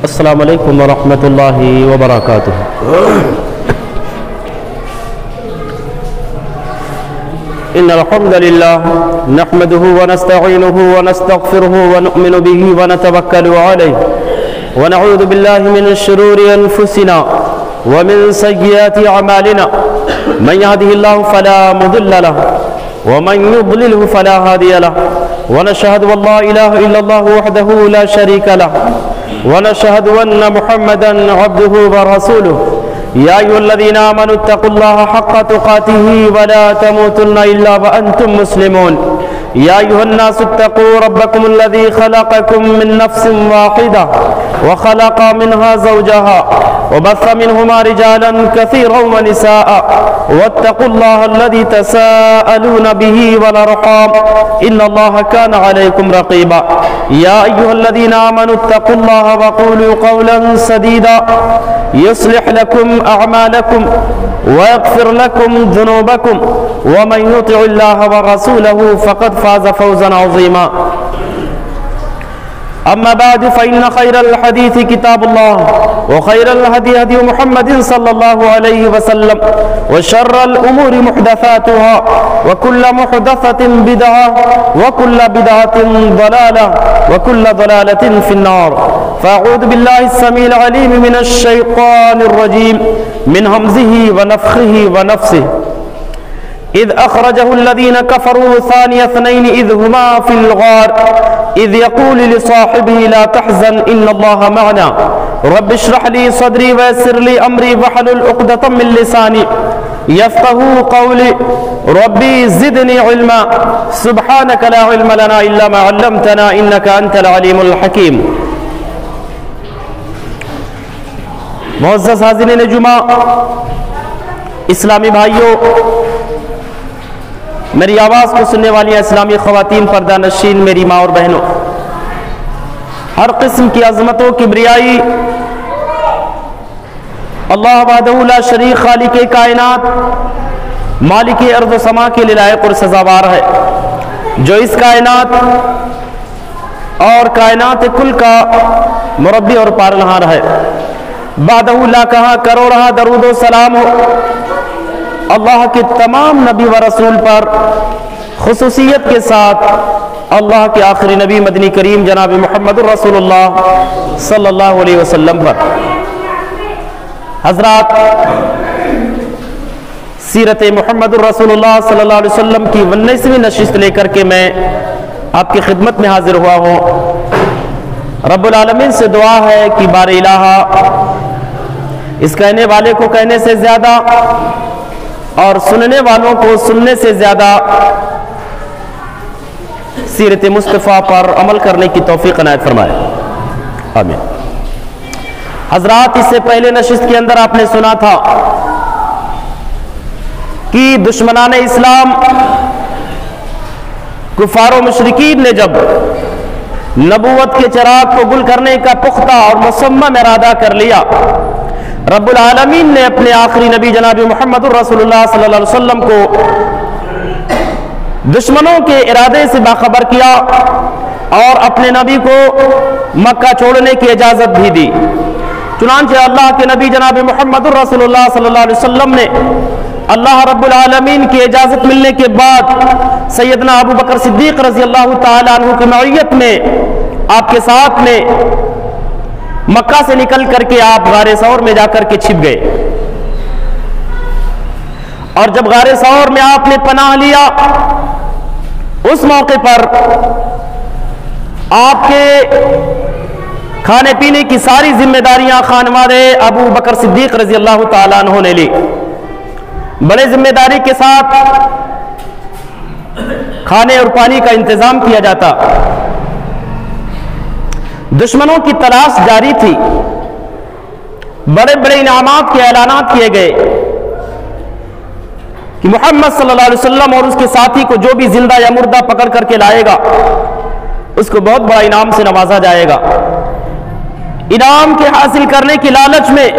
السلام علیکم ورحمۃ اللہ وبرکاتہ۔ ان الحمد للہ نحمده ونستعینه ونستغفره ونؤمن به ونتوکل علیہ ونعوذ باللہ من شرور انفسنا ومن سیئات اعمالنا من يهده الله فلا مضل له ومن يضلله فلا هادي له ونشهد ان لا اله الا الله وحده لا شريك له ونشهد أن محمدا عبده ورسوله يا أيها الذين آمنوا اتقوا الله حق تقاته ولا تموتن إلا وأنتم مسلمون يا أيها الناس اتقوا ربكم الذي خلقكم من نفس واحدة وخلق منها زوجها وبث منهما رجالا كثيرا ونساء واتقوا الله الذي تساءلون به والأرحام إن الله كان عليكم رقيبا يا أيها الذين آمنوا اتقوا الله وقولوا قولا سديدا يصلح لكم أعمالكم ويغفر لكم ذنوبكم ومن يطع الله ورسوله فقد فاز فوزا عظيما أما بعد فإن خير الحديث كتاب الله وخير الهدي هدي محمد صلى الله عليه وسلم وشر الأمور محدثاتها وكل محدثة بدعة وكل بدعة ضلالة وكل ضلالة في النار فأعوذ بالله السميع العليم من الشيطان الرجيم من همزه ونفخه ونفسه إذ أخرجه الذين كفروا ثاني اثنين إذ هما في الغار إذ يقول لصاحبه لا تحزن إن الله معنا رب اشرح لي صدري ويسر لي أمري واحلل عقدة من لساني يفقهوا قولي ربي زدني علما سبحانك لا علم لنا إلا ما علمتنا إنك أنت العليم الحكيم۔ معزز حاضرین جمعہ، اسلامی بھائیوں، میری آواز کو سننے والی اسلامی خواتین، پردہ نشین، میری ماں اور بہنوں، ہر قسم کی عظمت و کبریائی اللہ وحدہ لا شریک، خالق کائنات، مالک ارض و سما کے لیے لائق اور سزاوار ہے، جو اس کائنات اور کائنات کل کا مربی اور پالنہار ہے۔ بعدہ لا کہا کرو رہا درود و سلام ہو اللہ کے تمام نبی و رسول پر، خصوصیت کے ساتھ اللہ کے آخری نبی مدنی کریم جناب محمد رسول اللہ صلی اللہ علیہ وسلم پر۔ حضرات، سیرت محمد رسول اللہ صلی اللہ علیہ وسلم کی 19ویں نشست لے کر کے میں آپ کی خدمت میں حاضر ہوا ہوں۔ رب العالمین سے دعا ہے کہ بار الہ اس کہنے والے کو کہنے سے زیادہ اور سننے والوں کو سننے سے زیادہ سیرت مصطفیٰ پر عمل کرنے کی توفیق عنایت فرمائے، آمین۔ حضرات، اس سے پہلے نشست کے اندر آپ نے سنا تھا کہ دشمنان اسلام، کفار و مشرکین نے جب نبوت کے چراغ کو گل کرنے کا پختہ اور مصمم ارادہ کر لیا، رب العالمین نے اپنے آخری نبی جناب محمد رسول اللہ صلی اللہ علیہ وسلم کو دشمنوں کے ارادے سے باخبر کیا اور اپنے نبی کو مکہ چھوڑنے کی اجازت بھی دی۔ چنانچہ اللہ کے نبی جناب محمد رسول اللہ صلی اللہ علیہ وسلم نے اللہ رب العالمین کی اجازت ملنے کے بعد سیدنا ابو بکر صدیق رضی اللہ تعالیٰ عنہ کی معیت میں آپ کے ساتھ میں مکہ سے نکل کر کے آپ غار ثور میں جا کر کے چھپ گئے، اور جب غار ثور میں آپ نے پناہ لیا، اس موقع پر آپ کے کھانے پینے کی ساری ذمہ داریاں خانواد ابو بکر صدیق رضی اللہ تعالیٰ عنہ نے لی۔ بڑے ذمہ داری کے ساتھ کھانے اور پانی کا انتظام کیا جاتا۔ دشمنوں کی تلاش جاری تھی، بڑے بڑے انعامات کے اعلانات کیے گئے کہ محمد صلی اللہ علیہ وسلم اور اس کے ساتھی کو جو بھی زندہ یا مردہ پکڑ کر کے لائے گا اس کو بہت بڑا انعام سے نوازا جائے گا۔ انعام کے حاصل کرنے کی لالچ میں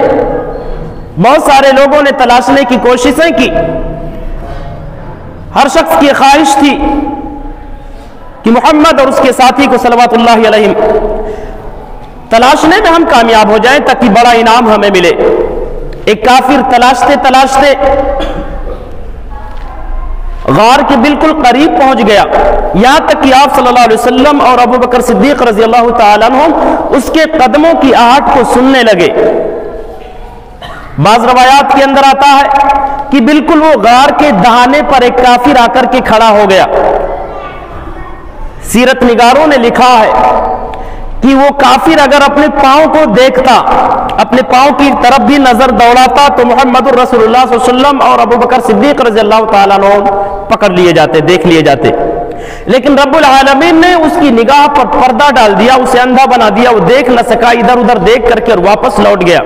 بہت سارے لوگوں نے تلاشنے کی کوششیں کی۔ ہر شخص کی خواہش تھی کہ محمد اور اس کے ساتھی کو صلوات اللہ علیہ تلاشنے میں ہم کامیاب ہو جائیں تاکہ بڑا انعام ہمیں ملے۔ ایک کافر تلاشتے تلاشتے غار کے بالکل قریب پہنچ گیا، یہاں تک کہ آپ صلی اللہ علیہ وسلم اور ابو بکر صدیق رضی اللہ تعالیٰ عنہ اس کے قدموں کی آہٹ کو سننے لگے۔ بعض روایات کے اندر آتا ہے کہ بالکل وہ غار کے دہانے پر ایک کافر آ کر کے کھڑا ہو گیا۔ سیرت نگاروں نے لکھا ہے کہ وہ کافر اگر اپنے پاؤں کو دیکھتا، اپنے پاؤں کی طرف بھی نظر دوڑاتا تو محمد الرسول اللہ صلی اللہ علیہ وسلم اور ابو بکر صدیق رضی اللہ تعالیٰ عنہ پکڑ لیے جاتے، دیکھ لیے جاتے، لیکن رب العالمین نے اس کی نگاہ پر پردہ ڈال دیا، اسے اندھا بنا دیا، وہ دیکھ نہ سکا، ادھر ادھر دیکھ کر کے اور واپس لوٹ گیا۔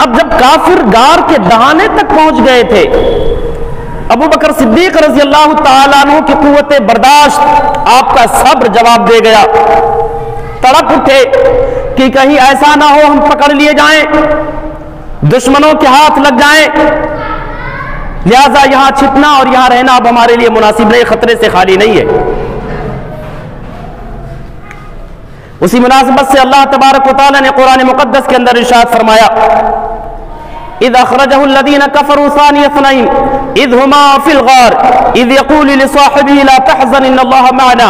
اب جب کافر غار کے دہانے تک پہنچ گئے تھے، ابو بکر صدیق رضی اللہ تعالیٰ عنہ کی قوت برداشت، آپ کا صبر جواب دے گیا، تڑپ اٹھے کہ کہیں ایسا نہ ہو ہم پکڑ لیے جائیں، دشمنوں کے ہاتھ لگ جائیں، لہذا یہاں چھپنا اور یہاں رہنا اب ہمارے لیے مناسب نہیں، خطرے سے خالی نہیں ہے۔ اسی مناسبت سے اللہ تبارک و تعالی نے قرآن مقدس کے اندر ارشاد فرمایا، اذ اخرجه الذين كفروا ثاني اثنين اذ هما في الغار اذ يقول لصاحبه لا تحزن ان الله معنا۔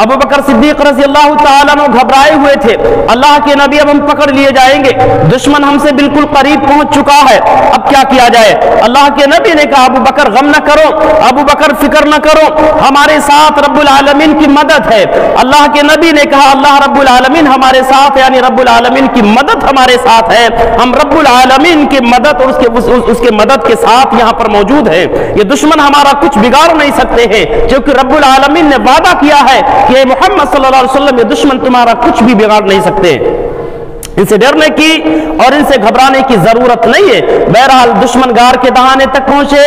ابو بکر صدیق رضی اللہ تعالیٰ عنہ گھبرائے ہوئے تھے، اللہ کے نبی اب ہم پکڑ لیے جائیں گے، دشمن ہم سے بالکل قریب پہنچ چکا ہے، اب کیا کیا جائے؟ اللہ کے نبی نے کہا ابو بکر غم نہ کرو، ابو بکر فکر نہ کرو، ہمارے ساتھ رب العالمین کی مدد ہے۔ اللہ کے نبی نے کہا اللہ رب العالمین ہمارے ساتھ، یعنی رب العالمین کی مدد ہمارے ساتھ ہے، ہم رب العالمین کی مدد اور اس کے مدد کے ساتھ یہاں پر موجود ہے، یہ دشمن ہمارا کچھ بگاڑ نہیں سکتے ہیں، کیونکہ رب العالمین نے وعدہ کیا ہے کہ محمد صلی اللہ علیہ وسلم یہ دشمن تمہارا کچھ بھی بگاڑ نہیں سکتے۔ ان سے ڈرنے کی اور ان سے گھبرانے کی ضرورت نہیں ہے۔ بہرحال دشمن غار کے دہانے تک پہنچے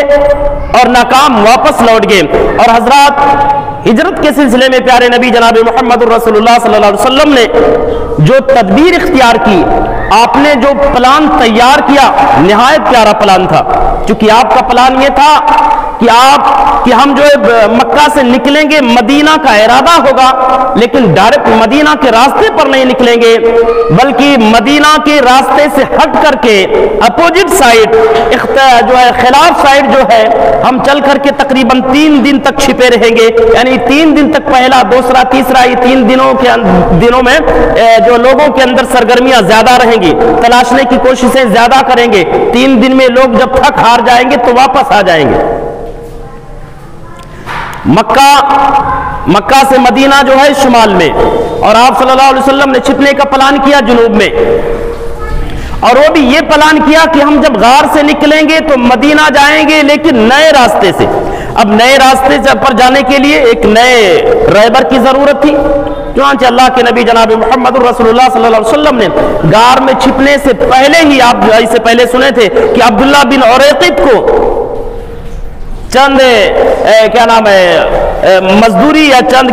اور ناکام واپس لوٹ گئے۔ اور حضرات ہجرت کے سلسلے میں پیارے نبی جناب محمد الرسول اللہ صلی اللہ علیہ وسلم نے جو تدبیر اختیار کی، آپ نے جو پلان تیار کیا، نہایت پیارا پلان تھا، چونکہ آپ کا پلان یہ تھا کہ ہم جو مکہ سے نکلیں گے، مدینہ کا ارادہ ہوگا، لیکن ڈائریکٹ مدینہ کے راستے پر نہیں نکلیں گے، بلکہ مدینہ کے راستے سے ہٹ کر کے اپوزٹ سائڈ جو ہے خلاف سائڈ جو ہے ہم چل کر کے تقریباً 3 دن تک چھپے رہیں گے، یعنی 3 دن تک پہلا، دوسرا، تیسرا، یہ 3 دنوں میں جو لوگوں کے اندر سرگرمیاں زیادہ رہیں گی، تلاشنے کی کوششیں زیادہ کریں گے، 3 دن میں لوگ جب تھک ہار جائیں گے تو واپس آ جائیں گے۔ مکہ سے مدینہ جو ہے شمال میں، اور آپ صلی اللہ علیہ وسلم نے چھپنے کا پلان کیا جنوب میں، اور وہ بھی یہ پلان کیا کہ ہم جب غار سے نکلیں گے تو مدینہ جائیں گے، لیکن نئے راستے سے۔ اب نئے راستے پر جانے کے لیے ایک نئے رہبر کی ضرورت تھی، چنانچہ اللہ کے نبی جناب محمد الرسول اللہ صلی اللہ علیہ وسلم نے غار میں چھپنے سے پہلے ہی، آپ اس سے پہلے سنے تھے کہ عبداللہ بن اوریقط کو چند مزدوری یا چند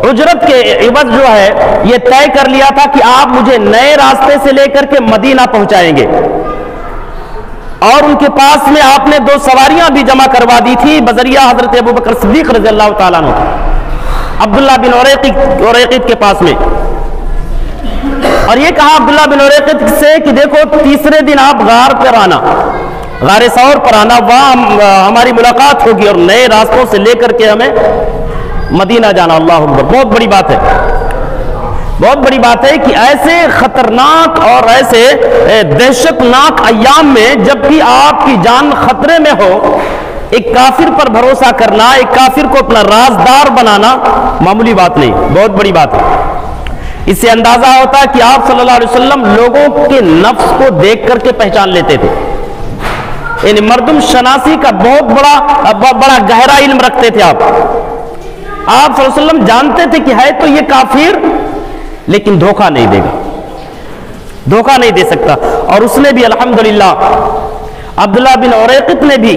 اجرت کے عوض جو ہے یہ طے کر لیا تھا کہ آپ مجھے نئے راستے سے لے کر کے مدینہ پہنچائیں گے، اور ان کے پاس میں آپ نے 2 سواریاں بھی جمع کروا دی تھی بذریعہ حضرت ابو بکر صدیق رضی اللہ تعالیٰ عنہ، عبداللہ بن اوریقط کے پاس میں، اور یہ کہا عبداللہ بن اوریقط سے کہ دیکھو تیسرے دن آپ غار پر آنا، غار ثور پر آنا، وہاں ہماری ملاقات ہوگی اور نئے راستوں سے لے کر کے ہمیں مدینہ جانا۔ اللہ اکبر، بہت بڑی بات ہے، بہت بڑی بات ہے کہ ایسے خطرناک اور ایسے دہشتناک ایام میں جب بھی آپ کی جان خطرے میں ہو، ایک کافر پر بھروسہ کرنا، ایک کافر کو اپنا رازدار بنانا معمولی بات نہیں، بہت بڑی بات ہے۔ اس سے اندازہ ہوتا ہے کہ آپ صلی اللہ علیہ وسلم لوگوں کے نفس کو دیکھ کر کے پہچان لیتے تھے، یعنی مردم شناسی کا بہت بڑا گہرا علم رکھتے تھے۔ آپ صلی اللہ علیہ وسلم جانتے تھے کہ ہے تو یہ کافر، لیکن دھوکہ نہیں دے گا، دھوکہ نہیں دے سکتا۔ اور اس نے بھی الحمدللہ، عبداللہ بن اوریقط نے بھی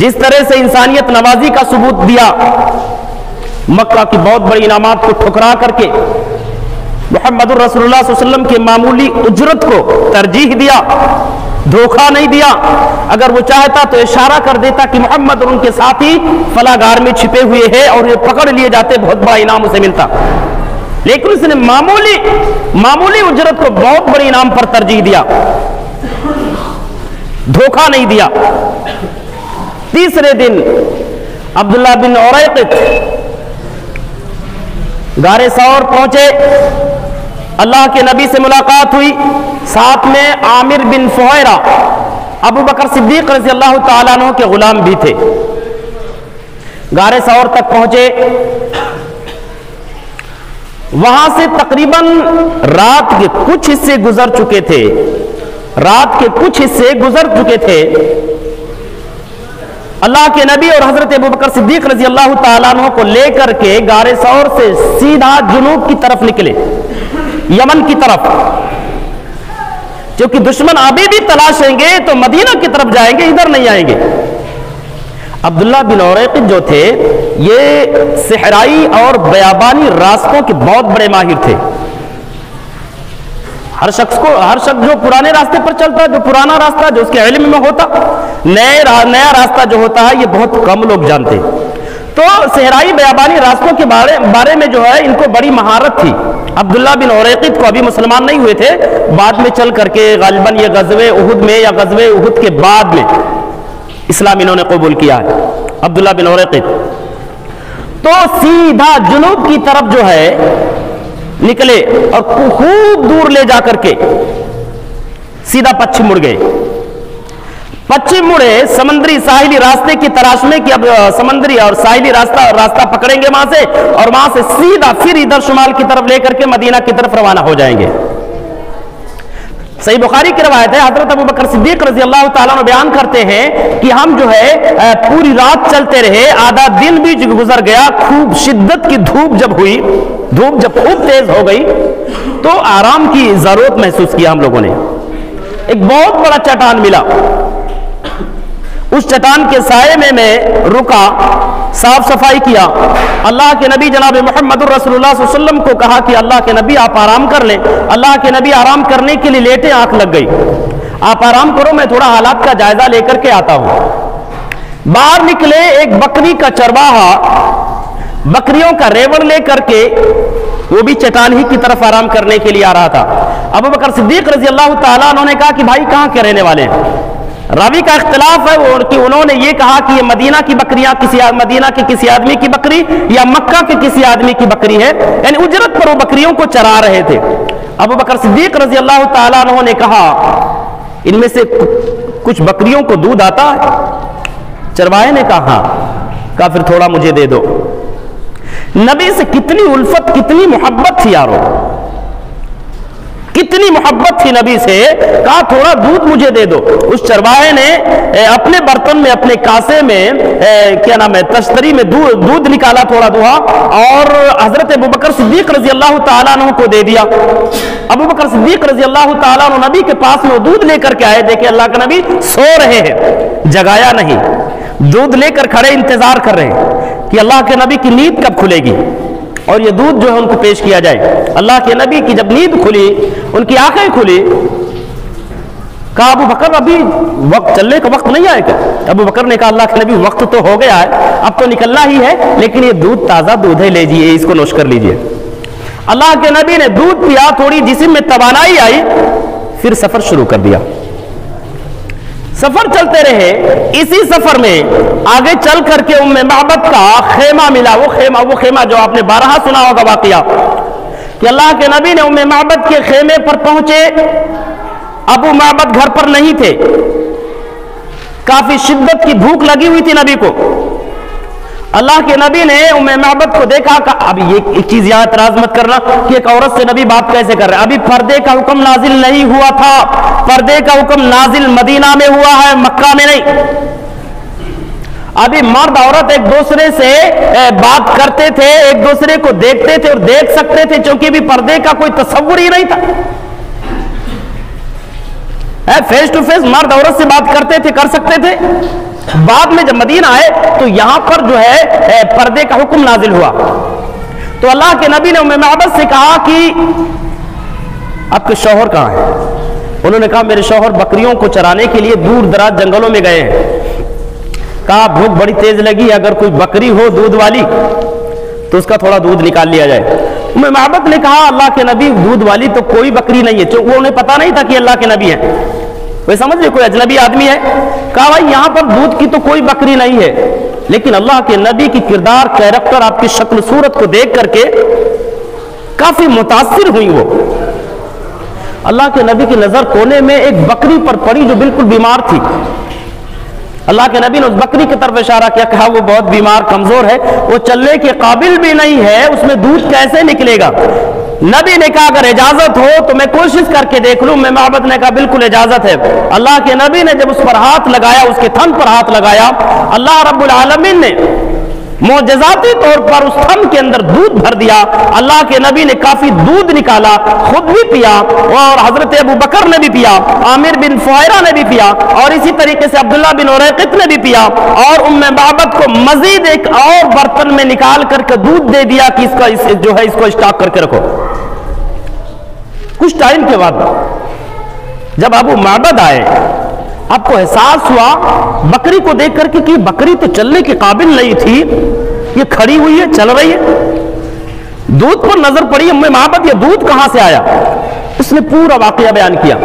جس طرح سے انسانیت نوازی کا ثبوت دیا، مکہ کی بہت بڑی انعامات کو ٹھکرا کر کے محمد الرسول اللہ صلی اللہ علیہ وسلم کے معمولی اجرت کو ترجیح دیا، دھوکہ نہیں دیا. اگر وہ چاہتا تو اشارہ کر دیتا کہ محمد اور ان کے ساتھی فلاں غار میں چھپے ہوئے ہیں اور یہ پکڑ لیے جاتے, بہت بڑا انعام اسے ملتا. لیکن اس نے معمولی اجرت کو بہت بڑی انعام پر ترجیح دیا, دھوکہ نہیں دیا. تیسرے دن عبداللہ بن اریقط غار ثور پہنچے, اللہ کے نبی سے ملاقات ہوئی, ساتھ میں عامر بن فہیرہ ابو بکر صدیق رضی اللہ تعالیٰ عنہ کے غلام بھی تھے. غار ثور تک پہنچے, وہاں سے تقریباً رات کے کچھ حصے گزر چکے تھے. اللہ کے نبی اور حضرت ابو بکر صدیق رضی اللہ تعالیٰ عنہ کو لے کر کے غار ثور سے سیدھا جنوب کی طرف نکلے, یمن کی طرف, کیونکہ دشمن ابھی بھی تلاشیں گے تو مدینہ کی طرف جائیں گے, ادھر نہیں آئیں گے. عبداللہ بن اریقط جو تھے یہ صحرائی اور بیابانی راستوں کے بہت بڑے ماہر تھے. ہر شخص جو پرانے راستے پر چلتا ہے, جو پرانا راستہ جو اس کے علم میں ہوتا, نیا راستہ جو ہوتا ہے یہ بہت کم لوگ جانتے. تو صحرائی بیابانی راستوں کے بارے میں جو ہے ان کو بڑی مہارت تھی. عبداللہ بن اریقط کو ابھی مسلمان نہیں ہوئے تھے, بعد میں چل کر کے غالباً یہ غزوہ احد میں یا غزوہ احد کے بعد میں اسلام انہوں نے قبول کیا ہے. عبداللہ بن اریقط تو سیدھا جنوب کی طرف جو ہے نکلے اور خوب دور لے جا کر کے سیدھا پچھم مڑ گئے. پچھم مڑے سمندری ساحلی راستے کی تلاش میں کہ اب سمندری اور ساحلی راستہ پکڑیں گے وہاں سے, اور وہاں سے سیدھا پھر ادھر شمال کی طرف لے کر کے مدینہ کی طرف روانہ ہو جائیں گے. صحیح بخاری کی روایت ہے, حضرت ابو بکر صدیق رضی اللہ تعالیٰ عنہ بیان کرتے ہیں کہ ہم جو ہے پوری رات چلتے رہے, آدھا دن بھی گزر گیا. خوب شدت کی دھوپ جب خوب تیز ہو گئی تو آرام کی ضرورت محسوس کیا. ہم لوگوں نے ایک بہت بڑا چٹان ملا, اس چٹان کے سائے میں رکا, صاف صفائی کیا. اللہ کے نبی جناب محمد رسول اللہ صلی اللہ علیہ وسلم کو کہا کہ اللہ کے نبی آپ آرام کر لیں. اللہ کے نبی آرام کرنے کے لیے لیٹے, آنکھ لگ گئی. آپ آرام کرو, میں تھوڑا حالات کا جائزہ لے کر کے آتا ہوں. باہر نکلے, ایک بکری کا چرواہا بکریوں کا ریوڑ لے کر کے وہ بھی چٹان ہی کی طرف آرام کرنے کے لیے آ رہا تھا. ابو بکر صدیق رضی اللہ تعالیٰ عنہ نے کہا کہ بھائی کہاں کے رہنے والے ہیں؟ راوی کا اختلاف ہے کہ انہوں نے یہ کہا کہ یہ مدینہ کی بکریاں مدینہ کے کسی آدمی کی بکری یا مکہ کے کسی آدمی کی بکری ہے, یعنی اجرت پر وہ بکریوں کو چرا رہے تھے. ابو بکر صدیق رضی اللہ تعالیٰ عنہ نے کہا ان میں سے کچھ بکریوں کو دودھ آتا ہے؟ چرواہے نے کہا ہاں. کہا پھر تھوڑا مجھے دے دو. نبی سے کتنی الفت, کتنی محبت تھی یارو, کتنی محبت تھی نبی سے. کہا تھوڑا دودھ مجھے دے دو. اس چرواہے نے اپنے برتن میں, اپنے کاسے میں تشتری میں دودھ نکالا, تھوڑا دہا, اور حضرت ابو بکر صدیق رضی اللہ تعالیٰ عنہ کو دے دیا. ابو بکر صدیق رضی اللہ تعالیٰ عنہ نبی کے پاس میں دودھ لے کر کے آئے. دیکھیں اللہ کا نبی سو رہے ہیں, جگایا نہیں, دودھ لے کر کھڑے انتظار کر رہے ہیں کہ اللہ کے نبی کی نیند کب کھلے گی اور یہ دودھ جو ہے ان کو پیش کیا جائے. اللہ کے نبی کی جب نیند کھلی, ان کی آنکھیں کھلی, کہا ابو بکر ابھی وقت چلنے کا وقت نہیں آئے گا؟ ابو بکر نے کہا اللہ کے نبی وقت تو ہو گیا ہے, اب تو نکلنا ہی ہے, لیکن یہ دودھ تازہ دودھ ہے, لیجئے اس کو نوش کر لیجئے. اللہ کے نبی نے دودھ پیا, تھوڑی جسم میں توانائی آئی, پھر سفر شروع کر دیا. سفر چلتے رہے. اسی سفر میں آگے چل کر کے ام معبد کا خیمہ ملا. وہ خیمہ جو آپ نے بارہا سنا ہوگا واقعہ, کہ اللہ کے نبی نے ام معبد کے خیمے پر پہنچے. ابو معبد گھر پر نہیں تھے, کافی شدت کی بھوک لگی ہوئی تھی نبی کو. اللہ کے نبی نے ام معبد کو دیکھا کہ اب یہ ایک چیز یہاں اعتراض مت کرنا کہ ایک عورت سے نبی بات کیسے کر رہے ہیں. ابھی پردے کا حکم نازل نہیں ہوا تھا, پردے کا حکم نازل مدینہ میں ہوا ہے, مکہ میں نہیں. ابھی مرد عورت ایک دوسرے سے بات کرتے تھے, ایک دوسرے کو دیکھتے تھے اور دیکھ سکتے تھے, چونکہ ابھی پردے کا کوئی تصور ہی نہیں تھا. فیس ٹو فیس مرد عورت سے بات کرتے تھے, کر سکتے تھے. بعد میں جب مدینہ آئے تو یہاں پر جو ہے پردے کا حکم نازل ہوا. تو اللہ کے نبی نے ام معبد سے کہا کہ آپ کے شوہر کہاں ہیں؟ انہوں نے کہا میرے شوہر بکریوں کو چرانے کے لیے دور دراز جنگلوں میں گئے ہیں. کہا بھوک بڑی تیز لگی, اگر کوئی بکری ہو دودھ والی تو اس کا تھوڑا دودھ نکال لیا جائے. ام معبد نے کہا اللہ کے نبی دودھ والی تو کوئی بکری نہیں ہے. وہ انہیں پتا نہیں تھا کہ اللہ کے نبی ہیں, وہ سمجھ لے کوئی اجنبی آدمی ہے. کہا بھائی یہاں پر دودھ کی تو کوئی بکری نہیں ہے, لیکن اللہ کے نبی کی کردار, کیریکٹر, آپ کی شکل صورت کو دیکھ کر کے کافی متاثر ہوئی. وہ اللہ کے نبی کی نظر کونے میں ایک بکری پر پڑی جو بالکل بیمار تھی. اللہ کے نبی نے اس بکری کی طرف اشارہ کیا, کہا وہ بہت بیمار کمزور ہے, وہ چلنے کے قابل بھی نہیں ہے, اس میں دودھ کیسے نکلے گا. نبی نے کہا اگر اجازت ہو تو میں کوشش کر کے دیکھ لوں. میں معبد نے کہا بالکل اجازت ہے. اللہ کے نبی نے جب اس پر ہاتھ لگایا, اس کے تھن پر ہاتھ لگایا, اللہ رب العالمین نے معجزاتی طور پر اس تھن کے اندر دودھ بھر دیا. اللہ کے نبی نے کافی دودھ نکالا, خود بھی پیا, اور حضرت ابو بکر نے بھی پیا, عامر بن فہیرہ نے بھی پیا, اور اسی طریقے سے عبداللہ بن اریقط نے بھی پیا, اور ام معبد کو مزید ایک اور برتن میں نکال کر کے دودھ دے دیا کہ اس کو اسٹاک کر کے رکھو. کچھ ٹائم کے بعد جب ابو معبد آئے, آپ کو احساس ہوا بکری کو دیکھ کر کے کہ بکری تو چلنے کے قابل نہیں تھی, یہ کھڑی ہوئی ہے, چل رہی ہے. دودھ پر نظر پڑی ام معبد, یہ دودھ کہاں سے آیا. اس نے پورا واقعہ بیان کیا.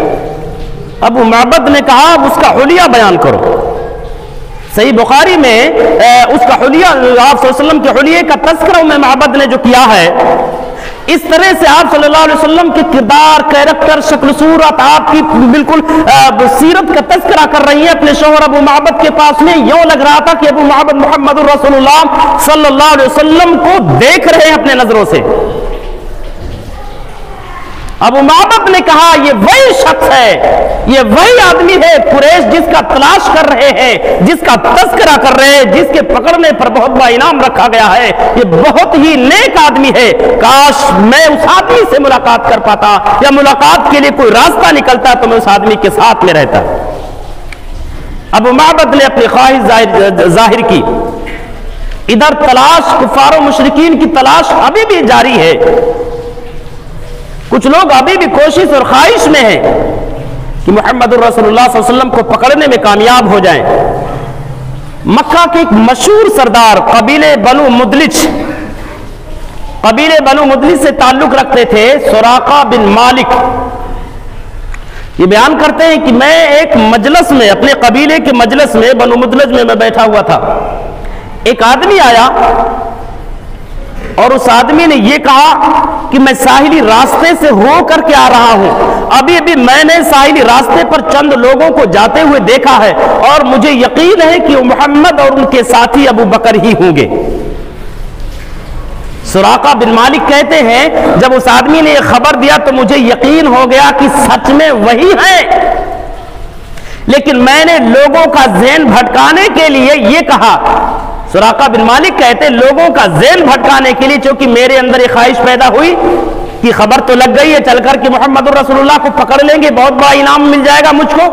ابو معبد نے کہا اب اس کا حلیہ بیان کرو. صحیح بخاری میں اس کا حلیہ, آپ صلی اللہ علیہ وسلم کے حلیے کا تذکرہ ام معبد نے جو کیا ہے, اس طرح سے آپ صلی اللہ علیہ وسلم کے کردار, کیریکٹر, شکل صورت, آپ کی بالکل سیرت کا تذکرہ کر رہی ہیں اپنے شوہر ابو معبد کے پاس میں. یوں لگ رہا تھا کہ ابو معبد محمد رسول اللہ صلی اللہ علیہ وسلم کو دیکھ رہے ہیں اپنے نظروں سے. ابو معبد نے کہا یہ وہی شخص ہے, یہ وہی آدمی ہے قریش جس کا تلاش کر رہے ہیں, جس کا تذکرہ کر رہے ہیں, جس کے پکڑنے پر بہت بڑا انعام رکھا گیا ہے. یہ بہت ہی نیک آدمی ہے, کاش میں اس آدمی سے ملاقات کر پاتا, یا ملاقات کے لیے کوئی راستہ نکلتا تو میں اس آدمی کے ساتھ میں رہتا. ابو معبد نے اپنی خواہش ظاہر کی. ادھر تلاش, کفار و مشرکین کی تلاش ابھی بھی جاری ہے. کچھ لوگ ابھی بھی کوشش اور خواہش میں ہیں کہ محمد الرسول اللہ صلی اللہ علیہ وسلم کو پکڑنے میں کامیاب ہو جائیں. مکہ کے ایک مشہور سردار قبیلے بنو مدلج سے تعلق رکھتے تھے, سراقہ بن مالک, یہ بیان کرتے ہیں کہ میں ایک مجلس میں, اپنے قبیلے کے مجلس میں, بنو مدلج میں بیٹھا ہوا تھا. ایک آدمی آیا اور اس آدمی نے یہ کہا کہ میں ساحلی راستے سے ہو کر کے آ رہا ہوں, ابھی میں نے ساحلی راستے پر چند لوگوں کو جاتے ہوئے دیکھا ہے, اور مجھے یقین ہے کہ وہ محمد اور ان کے ساتھی ابو بکر ہی ہوں گے. سراقہ بن مالک کہتے ہیں جب اس آدمی نے یہ خبر دیا تو مجھے یقین ہو گیا کہ سچ میں وہی ہے, لیکن میں نے لوگوں کا ذہن بھٹکانے کے لیے یہ کہا. سراقہ بن مالک کہتے لوگوں کا ذہن بھٹکانے کے لیے, چونکہ میرے اندر ایک خواہش پیدا ہوئی کہ خبر تو لگ گئی ہے چل کر کہ محمد الرسول اللہ کو پکڑ لیں گے, بہت بڑا انعام مل جائے گا مجھ کو,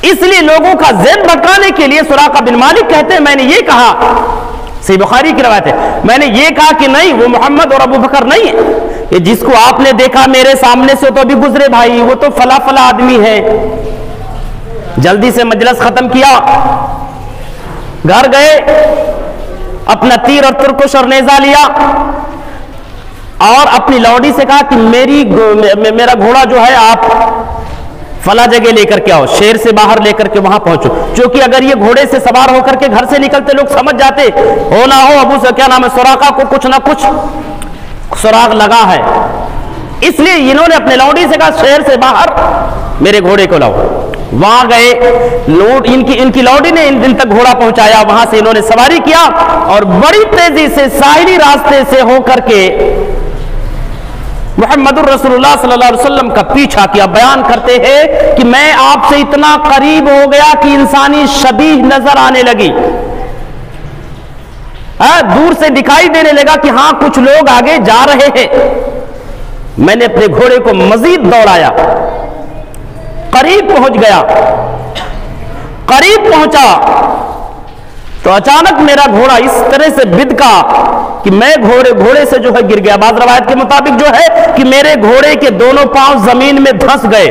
اس لیے لوگوں کا ذہن بھٹکانے کے لیے سراقہ بن مالک کہتے میں نے یہ کہا, صحیح بخاری کی روایت ہے, میں نے یہ کہا کہ نہیں وہ محمد اور ابو بکر نہیں ہے, یہ جس کو آپ نے دیکھا میرے سامنے سے تو ابھی گزرے بھائی, وہ تو فلا فلا آدمی ہے. جلدی سے مجلس ختم کیا, گھر گئے, اپنا تیر اور ترکش اور نیزہ لیا, اور اپنی لوڈی سے کہا کہ میرا گھوڑا جو ہے آپ فلاں جگہ لے کر کے آؤ, شہر سے باہر لے کر کے وہاں پہنچو, چونکہ اگر یہ گھوڑے سے سوار ہو کر کے گھر سے نکلتے لوگ سمجھ جاتے ہو نہ ہو ابو سے کیا نام ہے سراقہ کو کچھ نہ کچھ سراغ لگا ہے, اس لیے انہوں نے اپنے لوڈی سے کہا شہر سے باہر میرے گھوڑے کو لاؤ. وہاں گئے, ان کی لوڈی نے ان دن تک گھوڑا پہنچایا, وہاں سے انہوں نے سواری کیا اور بڑی تیزی سے ساحلی راستے سے ہو کر کے محمد الرسول اللہ صلی اللہ علیہ وسلم کا پیچھا کیا. بیان کرتے ہیں کہ میں آپ سے اتنا قریب ہو گیا کہ انسانی شبیہ نظر آنے لگی, دور سے دکھائی دینے لگا کہ ہاں کچھ لوگ آگے جا رہے ہیں. میں نے اپنے گھوڑے کو مزید دوڑایا, قریب پہنچ گیا, قریب پہنچا تو اچانک میرا گھوڑا اس طرح سے بدکا کہ میں گھوڑے سے جو ہے گر گیا. بعض روایت کے مطابق جو ہے کہ میرے گھوڑے کے دونوں پاؤں زمین میں دھنس گئے.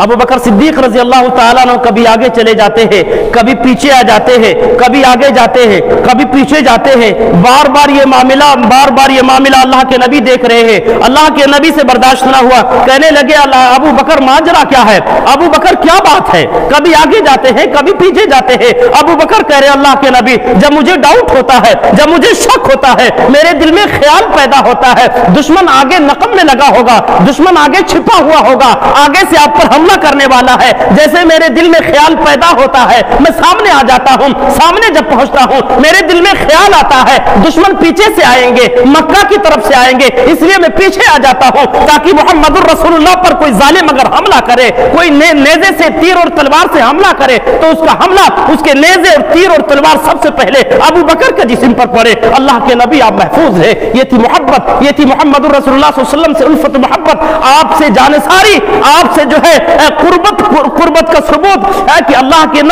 ابو بکر صدیق رضی اللہ تعالیٰ عنہ کبھی آگے چلے جاتے ہیں، کبھی پیچھے آ جاتے ہیں، کبھی آگے جاتے ہیں، کبھی پیچھے جاتے ہیں، بار بار یہ معاملہ اللہ کے نبی دیکھ رہے ہیں۔ اللہ کے نبی سے برداشت نہ ہوا، کہنے لگے ابو بکر ماجرا کیا ہے؟ ابو بکر کیا بات ہے؟ کبھی آگے جاتے ہیں، کبھی پیچھے جاتے ہیں۔ ابو بکر کہہ رہے اللہ کے نبی، جب مجھے ڈاؤٹ ہوتا ہے، جب مجھے شک ہوتا ہے، میرے دل میں خیال پیدا ہوتا ہے دشمن آگے نقم میں لگا ہوگا، دشمن آگے چھپا ہوا ہوگا، آگے سے آپ پر حملہ کرنے والا ہے، جیسے میرے دل میں خیال پیدا ہوتا ہے میں سامنے آ جاتا ہوں، سامنے جب پہنچتا ہوں میرے دل میں خیال آتا ہے دشمن پیچھے سے آئیں گے، مکہ کی طرف سے آئیں گے، اس لیے میں پیچھے آ جاتا ہوں تاکہ محمد الرسول اللہ پر کوئی ظالم اگر حملہ کرے، کوئی نیزے سے تیر اور تلوار سے حملہ کرے تو اس کا حملہ اس کے نیزے اور تیر اور تلوار سب سے پہلے ابو بکر کے جسم پر پڑے۔ اللہ کے نبی آپ محفوظ ہے۔ یہ تھی محبت، یہ تھی محمد الرسول اللہ صلی اللہ علیہ وسلم سے الفت محبت، آپ سے جانساری، آپ سے جو ہے قربت کا ثبوت ہے کہ اللہ کے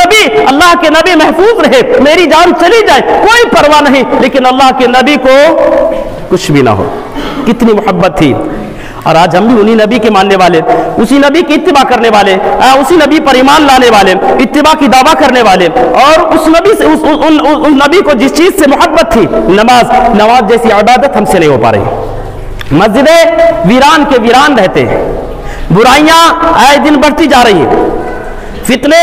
نبی محفوظ رہے، میری جان چلی جائے کوئی پرواہ نہیں، لیکن اللہ کے نبی کو کچھ بھی نہ ہو۔ کتنی محبت تھی۔ اور آج ہم بھی انہی نبی کے ماننے والے، اسی نبی کی اتباع کرنے والے، اسی نبی پر ایمان لانے والے، اتباع کی دعویٰ کرنے والے، اور اس نبی سے اس نبی کو جس چیز سے محبت تھی، نماز جیسی عبادت ہم سے نہیں ہو پا رہی۔ مسجدیں ویران کے ویران رہتے ہیں، برائیاں آئے دن بڑھتی جا رہی ہیں، فتنے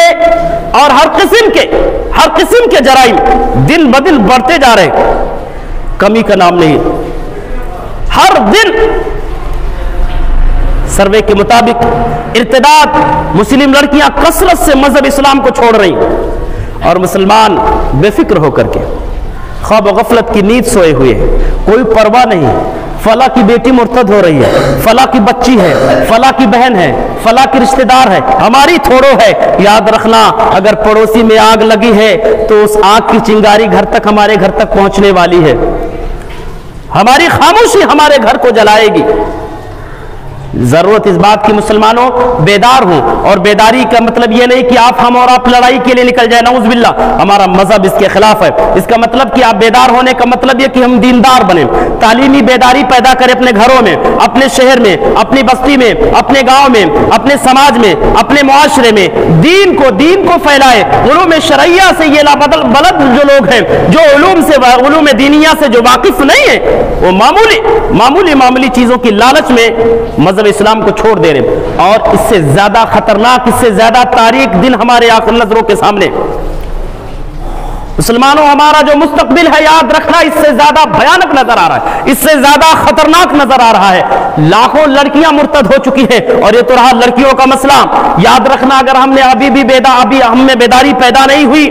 اور ہر قسم کے جرائم دن بدن بڑھتے جا رہے ہیں، کمی کا نام نہیں۔ ہر دن سروے کے مطابق ارتداد، مسلم لڑکیاں کثرت سے مذہب اسلام کو چھوڑ رہی ہیں، اور مسلمان بے فکر ہو کر کے خواب و غفلت کی نیند سوئے ہوئے ہیں، کوئی پرواہ نہیں، فلاں کی بیٹی مرتد ہو رہی ہے، فلاں کی بچی ہے، فلاں کی بہن ہے، فلاں کی رشتہ دار ہے، ہماری تھوڑو ہے۔ یاد رکھنا اگر پڑوسی میں آگ لگی ہے تو اس آگ کی چنگاری ہمارے گھر تک پہنچنے والی ہے، ہماری خاموشی ہمارے گھر کو جلائے گی۔ ضرورت اس بات کی مسلمانوں بیدار ہوں، اور بیداری کا مطلب یہ نہیں کہ ہم اور آپ لڑائی کے لیے نکل جائیں، نعوذ باللہ، ہمارا مذہب اس کے خلاف ہے۔ اس کا مطلب کہ آپ بیدار ہونے کا مطلب یہ کہ ہم دیندار بنیں، تعلیمی بیداری پیدا کریں اپنے گھروں میں، اپنے شہر میں، اپنی بستی میں، اپنے گاؤں میں، اپنے سماج میں، اپنے معاشرے میں دین کو پھیلائے۔ علوم شرعیہ سے یہ بلد جو لوگ ہیں، جو علوم دینیہ سے جو واقف نہیں ہیں، وہ معمولی چیزوں کی لالچ میں مذہب اسلام کو چھوڑ دے رہے ہیں۔ اور اس سے زیادہ خطرناک، اس سے زیادہ تاریک دن ہمارے نظروں کے سامنے۔ مسلمانوں، ہمارا جو مستقبل ہے یاد رکھنا اس سے زیادہ بھیانک نظر آ رہا ہے، اس سے زیادہ خطرناک نظر آ رہا ہے۔ لاکھوں لڑکیاں مرتد ہو چکی ہیں، اور یہ تو رہا لڑکیوں کا مسئلہ۔ یاد رکھنا اگر ہم نے ابھی ہم میں بیداری پیدا نہیں ہوئی،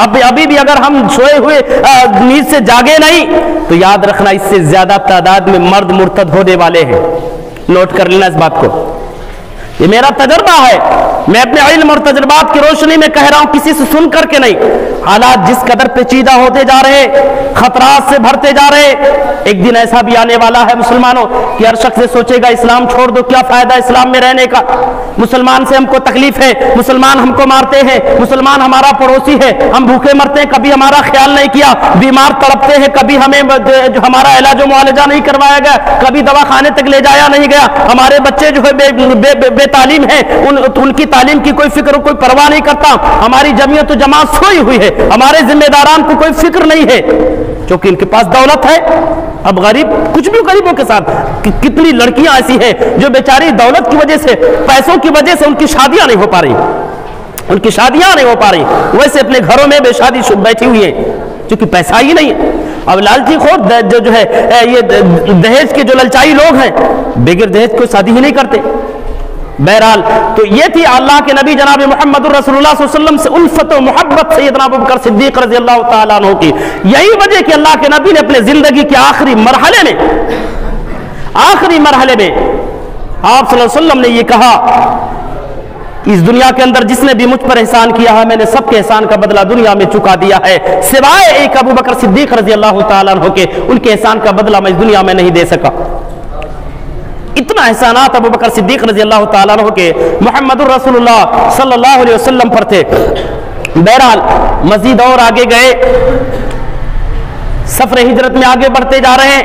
ابھی بھی اگر ہم سوئے ہوئے نیند سے جاگے نہیں، تو یاد رکھنا اس سے زیادہ تعداد میں مرد مرتد ہونے والے ہیں۔ نوٹ کر لینا اس بات کو، یہ میرا تجربہ ہے، میں اپنے علم اور تجربات کی روشنی میں کہہ رہا ہوں، کسی سے سن کر کے نہیں۔ حالات جس قدر پیچیدہ ہوتے جا رہے، خطرات سے بھرتے جا رہے، ایک دن ایسا بھی آنے والا ہے مسلمانوں کہ ہر شخص سوچے گا اسلام چھوڑ دو، کیا فائدہ اسلام میں رہنے کا، مسلمان سے ہم کو تکلیف ہے، مسلمان ہم کو مارتے ہیں، مسلمان ہمارا پڑوسی ہے، ہم بھوکے مرتے ہیں، کبھی ہمارا خیال نہیں کیا، بیمار تڑپتے ہیں، کبھی ہمیں جو ہمارا علاج و معالجہ نہیں کروایا گیا، کبھی دواخانے تک لے جایا نہیں گیا، ہمارے بچے جو ہے بے تعلیم ہیں، ان کی تعلیم کی کوئی فکر کوئی پرواہ نہیں کرتا، ہماری جمعیت و جماعت سوئی ہوئی ہے، ہمارے ذمہ داران کو کوئی فکر نہیں ہے، کیونکہ ان کے پاس دولت ہے۔ اب کچھ بھی غریبوں کے ساتھ کتنی لڑکیاں ایسی ہیں جو بیچاری دولت کی وجہ سے، پیسوں کی وجہ سے ان کی شادیاں نہیں ہو پا رہی، ویسے اپنے گھروں میں بے شادی بیٹھی ہوئی ہیں، کیونکہ پیسہ ہی نہیں ہے۔ اب لالچی خود جو ہے یہ دہیج کے جو للچائی لوگ ہیں، بغیر دہیج کوئی شادی ہی نہیں کرتے۔ بہرحال تو یہ تھی اللہ کے نبی جناب محمد الرسول اللہ صلی اللہ علیہ وسلم سے الفت و محبت سیدنا ابو بکر صدیق رضی اللہ تعالیٰ عنہ کی۔ یہی وجہ کہ اللہ کے نبی نے اپنے زندگی کے آخری مرحلے میں آپ صلی اللہ علیہ وسلم نے یہ کہا کہ اس دنیا کے اندر جس نے بھی مجھ پر احسان کیا ہے، میں نے سب کے احسان کا بدلہ دنیا میں چکا دیا ہے، سوائے ایک ابو بکر صدیق رضی اللہ تعالیٰ عنہ کے، ان کے احسان کا بدلہ میں اس دنیا میں نہیں دے سکا۔ اتنا احسانات ابو بکر صدیق رضی اللہ تعالیٰ عنہ کے محمد الرسول اللہ صلی اللہ علیہ وسلم پر تھے۔ بہرحال مزید اور آگے گئے، سفر ہجرت میں آگے بڑھتے جا رہے ہیں،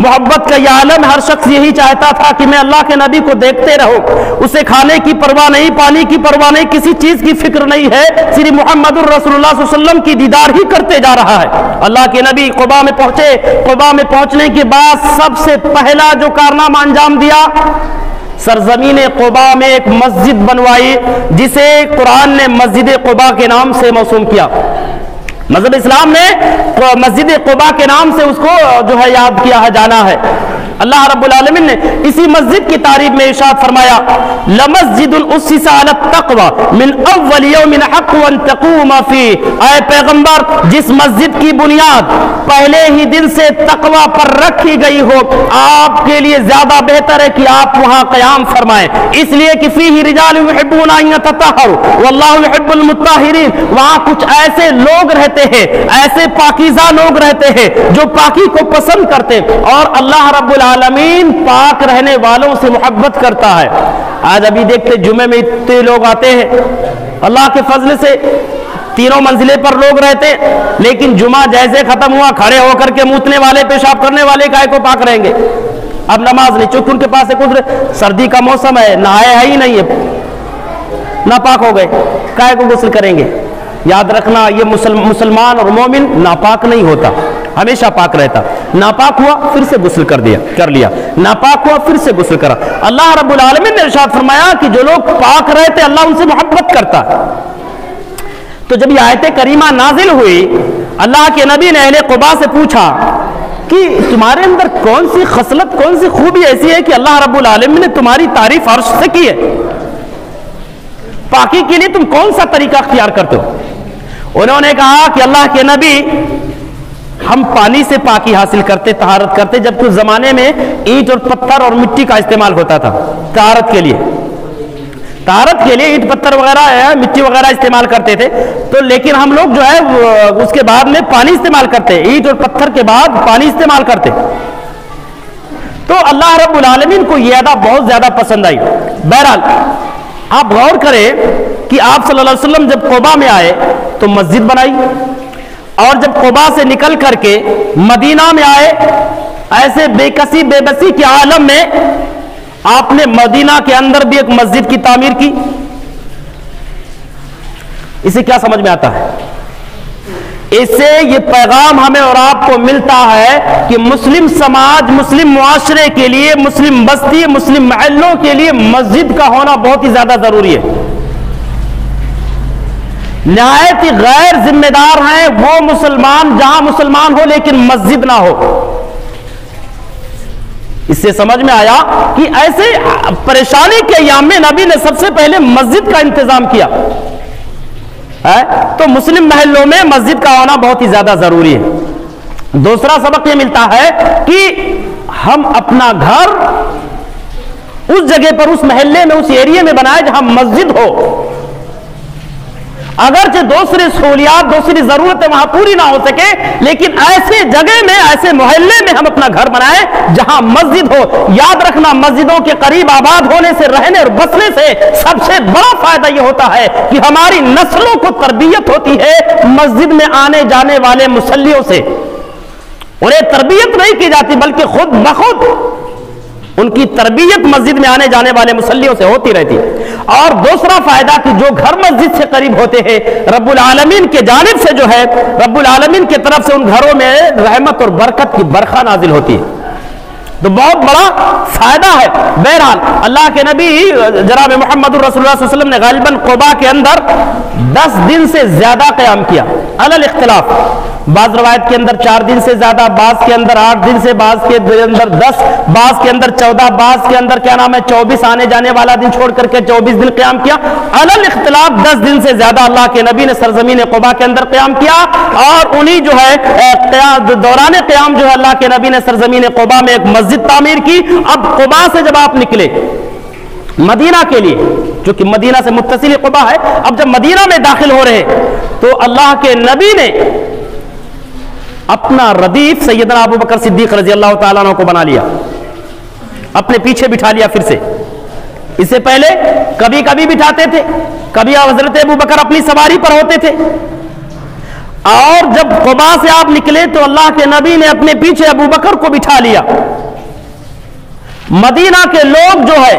محبت کا یہ عالم، ہر شخص یہی چاہتا تھا کہ میں اللہ کے نبی کو دیکھتے رہوں، اسے کھانے کی پرواہ نہیں، پانی کی پرواہ نہیں، کسی چیز کی فکر نہیں ہے، صرف محمد الرسول اللہ صلی اللہ علیہ وسلم کی دیدار ہی کرتے جا رہا ہے۔ اللہ کے نبی قباء میں پہنچے، قباء میں پہنچنے کے بعد سب سے پہلا جو کارنامہ انجام دیا، سرزمین قباء میں ایک مسجد بنوائی، جسے قرآن نے مسجد قباء کے نام سے موسوم کیا۔ مذہب اسلام نے مسجد قباء کے نام سے اس کو جو ہے یاد کیا ہے، جانا ہے۔ اللہ رب العالمین نے اسی مسجد کی تعریف میں ارشاد فرمایا، لَمَسْجِدٌ أُسِّسَ عَلَى التَّقْوَى مِنْ أَوَّلِ يَوْمٍ حَقٌّ أَن تَقُومَ فِيهِ، اے پیغمبر جس مسجد کی بنیاد پہلے ہی دن سے تقوی پر رکھی گئی ہو، آپ کے لیے زیادہ بہتر ہے کہ آپ وہاں قیام فرمائیں، اس لیے کہ فِيهِ رِجَالٌ يُحِبُّونَ أَن يَتَطَهَّرُوا وَاللَّهُ يُحِبُّ الْمُطَّهِّرِينَ، وہاں کچھ ایسے لوگ رہتے ہیں، ایسے پاکیزہ لوگ رہتے ہیں جو پاکی کو پسند کرتے، اور اللہ رب العالمین پاک رہنے والوں سے محبت کرتا ہے۔ آج ابھی دیکھتے جمعے میں اتنے لوگ آتے ہیں، اللہ کے فضل سے تینوں منزلے پر لوگ رہتے، لیکن جمعہ جیسے ختم ہوا کھڑے ہو کر کے موتنے والے، پیشاب کرنے والے کائے کو پاک رہیں گے؟ اب نماز نہیں، چونکہ ان کے پاس ایک سردی کا موسم ہے، نہائے ہے ہی نہیں ہے، ناپاک ہو گئے، کائے کو غسل کریں گے؟ یاد رکھنا، یہ مسلمان اور مومن ناپاک نہیں ہوتا، ہمیشہ پاک رہتا۔ ناپاک ہوا پھر سے غسل کر لیا، ناپاک ہوا پھر سے غسل کرا۔ اللہ رب العالمین نے ارشاد فرمایا کہ جو لوگ پاک رہتے اللہ ان سے محبت کرتا۔ تو جب یہ آیت کریمہ نازل ہوئی، اللہ کے نبی نے اہل قباء سے پوچھا کہ تمہارے اندر کون سی خصلت، کون سی خوبی ایسی ہے کہ اللہ رب العالمین نے تمہاری تعریف عرش سے کی ہے؟ پاکی کے لیے تم کون سا طریقہ اختیار کرتے ہو؟ انہوں نے کہا کہ اللہ کے نبی، ہم پانی سے پاکی حاصل کرتے، طہارت کرتے، جبکہ اس زمانے میں اینٹ اور پتھر اور مٹی کا استعمال ہوتا تھا طہارت کے لیے۔ طہارت کے لیے اینٹ پتھر وغیرہ مٹی وغیرہ استعمال کرتے تھے، تو لیکن ہم لوگ جو ہے اس کے بعد میں پانی استعمال کرتے، اینٹ اور پتھر کے بعد پانی استعمال کرتے۔ تو اللہ رب العالمین کو یہ ادا بہت زیادہ پسند آئی۔ بہرحال آپ غور کریں کہ آپ صلی اللہ علیہ وسلم جب قباء میں آئے تو مسجد بنائی، اور جب قباء سے نکل کر کے مدینہ میں آئے، ایسے بے کسی بے بسی کے عالم میں آپ نے مدینہ کے اندر بھی ایک مسجد کی تعمیر کی۔ اسے کیا سمجھ میں آتا ہے؟ اس سے یہ پیغام ہمیں اور آپ کو ملتا ہے کہ مسلم سماج، مسلم معاشرے کے لیے، مسلم بستی، مسلم محلوں کے لیے مسجد کا ہونا بہت ہی زیادہ ضروری ہے۔ نہایت ہی غیر ذمہ دار ہیں وہ مسلمان جہاں مسلمان ہو لیکن مسجد نہ ہو۔ اس سے سمجھ میں آیا کہ ایسے پریشانی کے ایام میں نبی نے سب سے پہلے مسجد کا انتظام کیا ہے، تو مسلم محلوں میں مسجد کا ہونا بہت ہی زیادہ ضروری ہے۔ دوسرا سبق یہ ملتا ہے کہ ہم اپنا گھر اس جگہ پر، اس محلے میں، اس ایریے میں بنائے جہاں مسجد ہو۔ اگرچہ دوسری سہولیات، دوسری ضرورتیں وہاں پوری نہ ہو سکے، لیکن ایسے جگہ میں، ایسے محلے میں ہم اپنا گھر بنائیں جہاں مسجد ہو۔ یاد رکھنا، مسجدوں کے قریب آباد ہونے سے، رہنے اور بسنے سے سب سے بڑا فائدہ یہ ہوتا ہے کہ ہماری نسلوں کو تربیت ہوتی ہے مسجد میں آنے جانے والے مصلیوں سے۔ انہیں تربیت نہیں کی جاتی بلکہ خود بخود ان کی تربیت مسجد میں آنے جانے والے مصلیوں سے ہوتی رہتی ہے۔ اور دوسرا فائدہ کہ جو گھر مسجد سے قریب ہوتے ہیں، رب العالمین کے جانب سے جو ہے، رب العالمین کی طرف سے ان گھروں میں رحمت اور برکت کی برخا نازل ہوتی ہے، تو بہت بڑا فائدہ ہے۔ بہرحال اللہ کے نبی جناب محمد الرسول اللہ صلی اللہ علیہ وسلم نے غالباً قباء کے اندر 10 دن سے زیادہ قیام کیا، علی الاختلاف۔ بعض روایت کے اندر 4 دن سے زیادہ، بعض کے اندر 8 دن سے، بعض کے اندر 10، بعض کے اندر 14، بعض کے اندر 24 آنے جانے والا دن چھوڑ کر کے 24 دن قیام کیا۔ علی الاختلاف 10 دن سے زیادہ اللہ کے نبی نے سرزمین قباء کے اندر قیام کیا، اور انہی جو ہے دوران قیام جو ہے اللہ کے نبی نے سرزمین قباء میں ایک مسجد تعمیر کی۔ اب قباء سے جب آپ نکلے مدینہ کے لیے، جو کہ مدینہ سے متصل قباء ہے، اب جب مدینہ میں داخل ہو رہے تو اللہ کے نبی نے اپنا ردیف سیدنا ابو بکر صدیق رضی اللہ تعالیٰ عنہ کو بنا لیا، اپنے پیچھے بٹھا لیا پھر سے۔ اس سے پہلے کبھی کبھی بٹھاتے تھے، کبھی حضرت ابو بکر اپنی سواری پر ہوتے تھے، اور جب قبا سے آپ نکلے تو اللہ کے نبی نے اپنے پیچھے ابو بکر کو بٹھا لیا. مدینہ کے لوگ جو ہے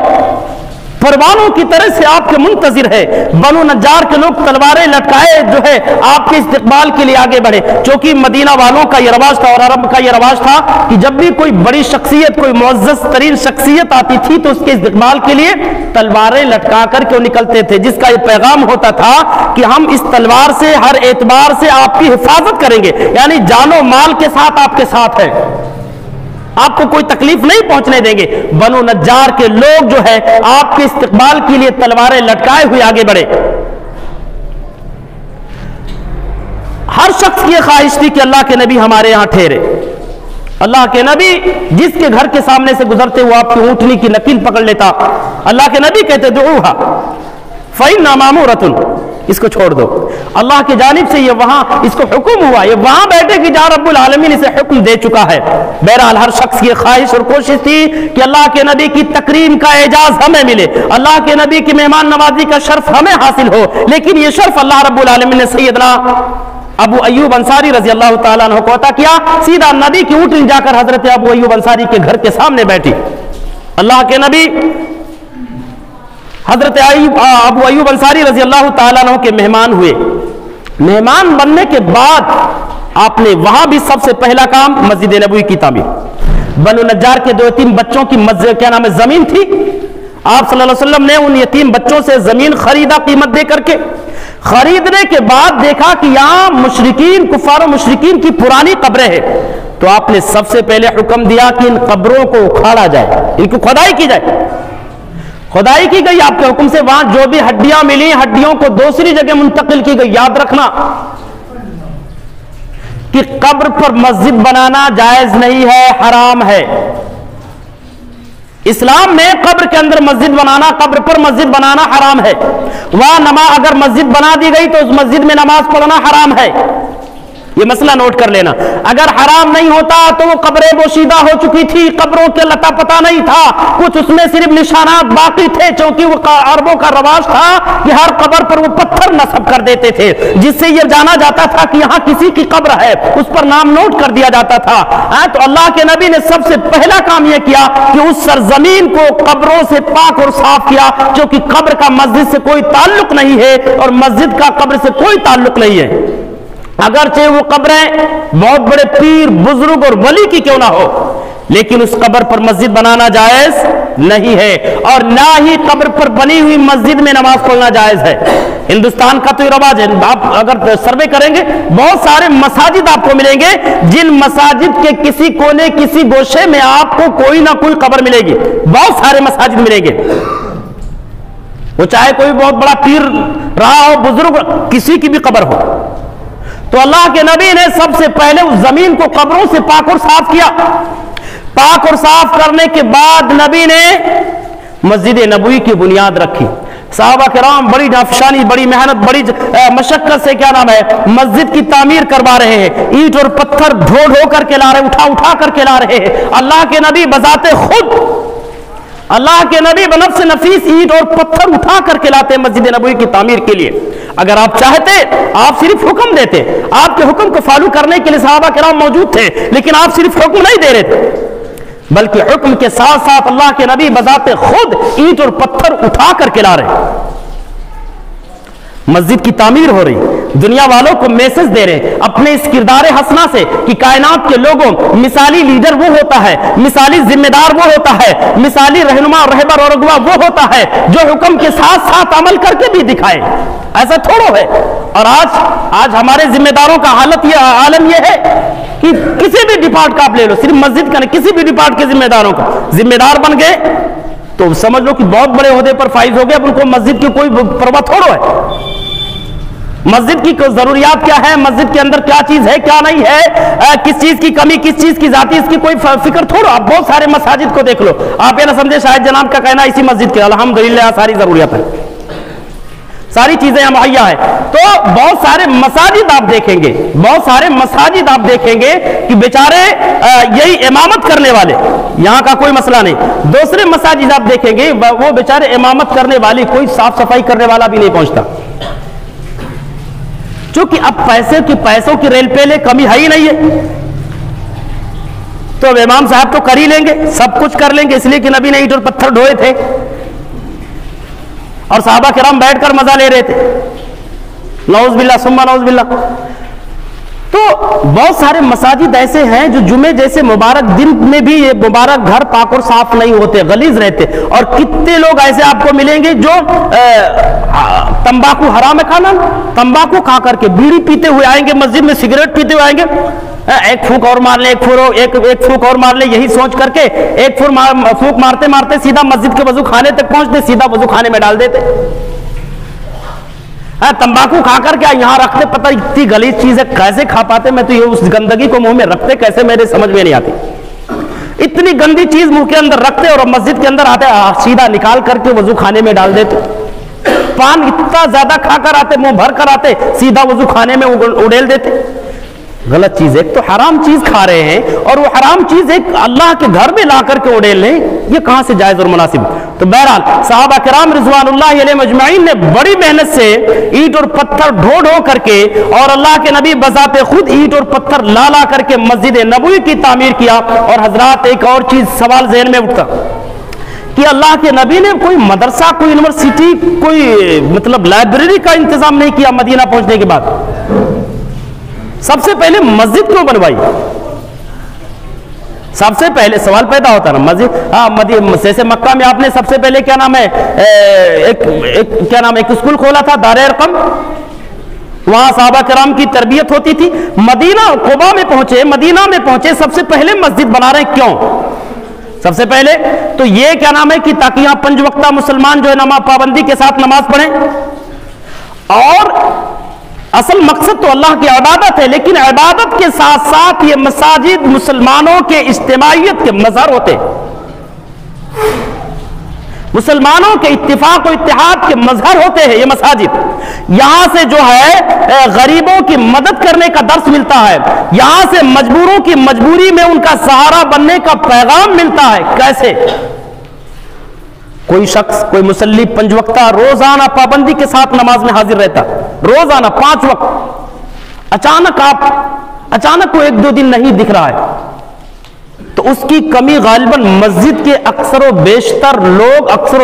پروانوں کی طرح سے آپ کے منتظر ہے. بنو نجار کے لوگ تلواریں لٹکائے جو ہے آپ کے استقبال کے لیے آگے بڑھے. چونکہ مدینہ والوں کا یہ رواج تھا اور عرب کا یہ رواج تھا کہ جب بھی کوئی بڑی شخصیت، کوئی معزز ترین شخصیت آتی تھی تو اس کے استقبال کے لیے تلواریں لٹکا کر کے وہ نکلتے تھے، جس کا یہ پیغام ہوتا تھا کہ ہم اس تلوار سے ہر اعتبار سے آپ کی حفاظت کریں گے، یعنی جان و مال کے ساتھ آپ کے ساتھ ہے، آپ کو کوئی تکلیف نہیں پہنچنے دیں گے. بنو نجار کے لوگ جو ہے آپ کے استقبال کے لیے تلواریں لٹکائے ہوئے آگے بڑھے. ہر شخص کی خواہش تھی کہ اللہ کے نبی ہمارے یہاں ٹھہرے. اللہ کے نبی جس کے گھر کے سامنے سے گزرتے وہ آپ کی اونٹنی کی نکیل پکڑ لیتا. اللہ کے نبی کہتے دعوہا فإنہا مامورۃ، اس کو چھوڑ دو. اللہ کی جانب سے یہ وہاں اس کو حکم ہوا، یہ وہاں بیٹھے کہ جہاں رب العالمین اسے حکم دے چکا ہے. بہرحال ہر شخص کی خواہش اور کوشش تھی کہ اللہ کے نبی کی تکریم کا اعزاز ہمیں ملے، اللہ کے نبی کی مہمان نوازی کا شرف ہمیں حاصل ہو. لیکن یہ شرف اللہ رب العالمین نے سیدنا ابو ایوب انصاری رضی اللہ تعالیٰ عنہ کو عطا کیا. سیدھا نبی کی اونٹنی جا کر حضرت ابو ایوب انصاری کے گھر کے سامنے بیٹھی. اللہ کے نبی حضرت ابو ایوب انصاری رضی اللہ تعالیٰ عنہ کے مہمان ہوئے. مہمان بننے کے بعد آپ نے وہاں بھی سب سے پہلا کام مسجد نبوی کی تعمیر. بنو نجار کے 2 یتیم بچوں کی کیا نام ہے زمین تھی. آپ صلی اللہ علیہ وسلم نے ان یتیم بچوں سے زمین خریدا قیمت دے کر کے. خریدنے کے بعد دیکھا کہ یہاں مشرکین، کفار و مشرکین کی پرانی قبریں ہیں، تو آپ نے سب سے پہلے حکم دیا کہ ان قبروں کو اکھاڑا جائے، ان کی کھدائی کی جائے. کھدائی کی گئی آپ کے حکم سے. وہاں جو بھی ہڈیاں ملی ہڈیوں کو دوسری جگہ منتقل کی گئی. یاد رکھنا کہ قبر پر مسجد بنانا جائز نہیں ہے، حرام ہے. اسلام میں قبر کے اندر مسجد بنانا، قبر پر مسجد بنانا حرام ہے. وہاں اگر مسجد بنا دی گئی تو اس مسجد میں نماز پڑھنا حرام ہے. یہ مسئلہ نوٹ کر لینا. اگر حرام نہیں ہوتا تو وہ قبریں بوشیدہ ہو چکی تھی، قبروں کے لتا پتہ نہیں تھا، کچھ اس میں صرف نشانات باقی تھے. چونکہ وہ عربوں کا رواج تھا کہ ہر قبر پر وہ پتھر نصب کر دیتے تھے، جس سے یہ جانا جاتا تھا کہ یہاں کسی کی قبر ہے، اس پر نام نوٹ کر دیا جاتا تھا. تو اللہ کے نبی نے سب سے پہلا کام یہ کیا کہ اس سرزمین کو قبروں سے پاک اور صاف کیا. کیونکہ قبر کا مسجد سے کوئی تعلق نہیں ہے اور مسجد کا قبر سے کوئی تعلق نہیں ہے. اگرچہ وہ قبریں بہت بڑے پیر، بزرگ اور ولی کی کیوں نہ ہو، لیکن اس قبر پر مسجد بنانا جائز نہیں ہے، اور نہ ہی قبر پر بنی ہوئی مسجد میں نماز پڑھنا جائز ہے. ہندوستان کا تو یہ رواج ہے، آپ اگر سروے کریں گے بہت سارے مساجد آپ کو ملیں گے جن مساجد کے کسی کونے، کسی گوشے میں آپ کو کوئی نہ کوئی قبر ملے گی. بہت سارے مساجد ملیں گے، وہ چاہے کوئی بہت بڑا پیر رہا ہو، بزرگ، کسی کی بھی قبر ہو. تو اللہ کے نبی نے سب سے پہلے اس زمین کو قبروں سے پاک اور صاف کیا. پاک اور صاف کرنے کے بعد نبی نے مسجد نبوی کی بنیاد رکھی. صحابہ کرام بڑی نافشانی، بڑی محنت، بڑی مشقت سے کیا نام ہے مسجد کی تعمیر کروا رہے ہیں. اینٹ اور پتھر ڈھو ڈھو کر کے لا رہے، اٹھا کر کے لا رہے ہیں. اللہ کے نبی بذات خود، اللہ کے نبی بنفس نفیس اینٹ اور پتھر اٹھا کر کے لاتے مسجد نبوی کی تعمیر کے لیے. اگر آپ چاہتے آپ صرف حکم دیتے، آپ کے حکم کو فالو کرنے کے لیے صحابہ کرام موجود تھے، لیکن آپ صرف حکم نہیں دے رہے تھے، بلکہ حکم کے ساتھ ساتھ اللہ کے نبی بذات خود اینٹ اور پتھر اٹھا کر کے لا رہے. مسجد کی تعمیر ہو رہی، دنیا والوں کو میسج دے رہے اپنے اس کردار حسنہ سے کہ کائنات کے لوگوں، مثالی لیڈر وہ ہوتا ہے، مثالی ذمہ دار وہ ہوتا ہے، مثالی رہنما، رہبر اور اگوا وہ ہوتا ہے جو حکم کے ساتھ ساتھ عمل کر کے بھی دکھائے. ایسا تھوڑا ہے. اور آج ہمارے ذمہ داروں کا عالم یہ ہے کہ کسی بھی ڈپارٹ کا آپ لے لو، صرف مسجد کا نہیں، کسی بھی ڈپارٹ کے ذمہ داروں کا ذمہ دار بن گئے تو سمجھ لو کہ بہت بڑے عہدے پر فائز ہو گئے. اب ان کو مسجد کی کوئی پرواہ تھوڑا ہے. مسجد کی ضروریات کیا ہے، مسجد کے اندر کیا چیز ہے، کیا نہیں ہے، کس چیز کی کمی، کس چیز کی ذاتی، اس کی کوئی فکر تھوڑا. آپ بہت سارے مساجد کو دیکھ لو، آپ یہ نہ سمجھے شاید جناب کا کہنا اسی مسجد کے، الحمدللہ ساری ضروریات ہیں، ساری چیزیں یہاں مہیا ہے. تو بہت سارے مساجد آپ دیکھیں گے، بہت سارے مساجد آپ دیکھیں گے کہ بیچارے یہی امامت کرنے والے، یہاں کا کوئی مسئلہ نہیں. دوسرے مساجد آپ دیکھیں گے وہ بیچارے امامت کرنے والی، کوئی صاف صفائی کرنے والا بھی نہیں پہنچتا. چونکہ اب پیسوں کی ریل پہلے کمی ہے ہی نہیں ہے، تو اب امام صاحب تو کر ہی لیں گے، سب کچھ کر لیں گے، اس لیے کہ نبی نے اینٹ اور پتھر ڈھوئے تھے اور صحابہ کرام بیٹھ کر مزہ لے رہے تھے، نعوذ باللہ ثم نعوذ باللہ۔ تو بہت سارے مساجد ایسے ہیں جو جمعے جیسے مبارک دن میں بھی یہ مبارک گھر پاک اور صاف نہیں ہوتے، غلیظ رہتے، اور کتنے لوگ ایسے آپ کو ملیں گے جو تمباکو حرام ہے کھانا، تمباکو کھا کر کے بیڑی پیتے ہوئے آئیں گے مسجد میں، سگریٹ پیتے ہوئے آئیں گے، ایک پھونک اور مار لیں، ایک پھونک اور مار لیں، یہی سوچ کر کے ایک پھونک مارتے مارتے سیدھا مسجد کے وضو خانے تک پہنچتے، سیدھا وضو خانے میں ڈال دیتے، تمباکو کھا کر کے یہاں رکھتے، پتہ اتنی غلیظ چیز ہے کیسے کھا پاتے، میں تو یہ اس گندگی کو منہ میں رکھتے کیسے، میرے سمجھ میں نہیں آتی، اتنی گندی چیز منہ کے اندر رکھتے اور مسجد کے اندر آتے سیدھا نکال کر کے وضو خانے میں ڈال دیتے، پان اتنا زیادہ کھا کر آتے، منہ بھر کر آتے، سیدھا وضو خانے میں اڑیل دیتے۔ غلط چیز، ایک تو حرام چیز کھا رہے ہیں اور وہ حرام چیز ایک اللہ کے گھر میں لا کر کے اڑیل لیں، یہ کہاں سے جائز اور مناسب؟ تو بہرحال صحابہ کرام رضوان اللہ علیہ مجمعین نے بڑی محنت سے اینٹ اور پتھر ڈھو ڈھو کر کے، اور اللہ کے نبی بذات خود اینٹ اور پتھر لا لا کر کے مسجد نبوی کی تعمیر کیا۔ اور حضرات ایک اور چیز سوال ذہن میں اٹھتا کہ اللہ کے نبی نے کوئی مدرسہ، کوئی یونیورسٹی، کوئی مطلب لائبریری کا انتظام نہیں کیا مدینہ پہنچنے کے بعد؟ سب سے پہلے مسجد کیوں بنوائی؟ سب سے پہلے سوال پیدا ہوتا ہے نا، مسجد جیسے مکہ میں آپ نے سب سے پہلے کیا نام ہے ایک اسکول کھولا تھا، دار ارقم، وہاں صحابہ کرام کی تربیت ہوتی تھی۔ مدینہ قباء میں پہنچے سب سے پہلے مسجد بنا رہے ہیں، کیوں؟ سب سے پہلے تو یہ کیا نام ہے کہ تاکہ یہاں 5 وقتہ مسلمان جو ہے نماز پابندی کے ساتھ نماز پڑھیں، اور اصل مقصد تو اللہ کی عبادت ہے، لیکن عبادت کے ساتھ ساتھ یہ مساجد مسلمانوں کے اجتماعیت کے مظہر ہوتے، مسلمانوں کے اتفاق و اتحاد کے مظہر ہوتے ہیں یہ مساجد۔ یہاں سے جو ہے غریبوں کی مدد کرنے کا درس ملتا ہے، یہاں سے مجبوروں کی مجبوری میں ان کا سہارا بننے کا پیغام ملتا ہے۔ کیسے؟ کوئی شخص، کوئی مصلی 5 وقتہ روزانہ پابندی کے ساتھ نماز میں حاضر رہتا، روزانہ 5 وقت، اچانک وہ 1-2 دن نہیں دکھ رہا ہے، تو اس کی کمی غالباً مسجد کے اکثر و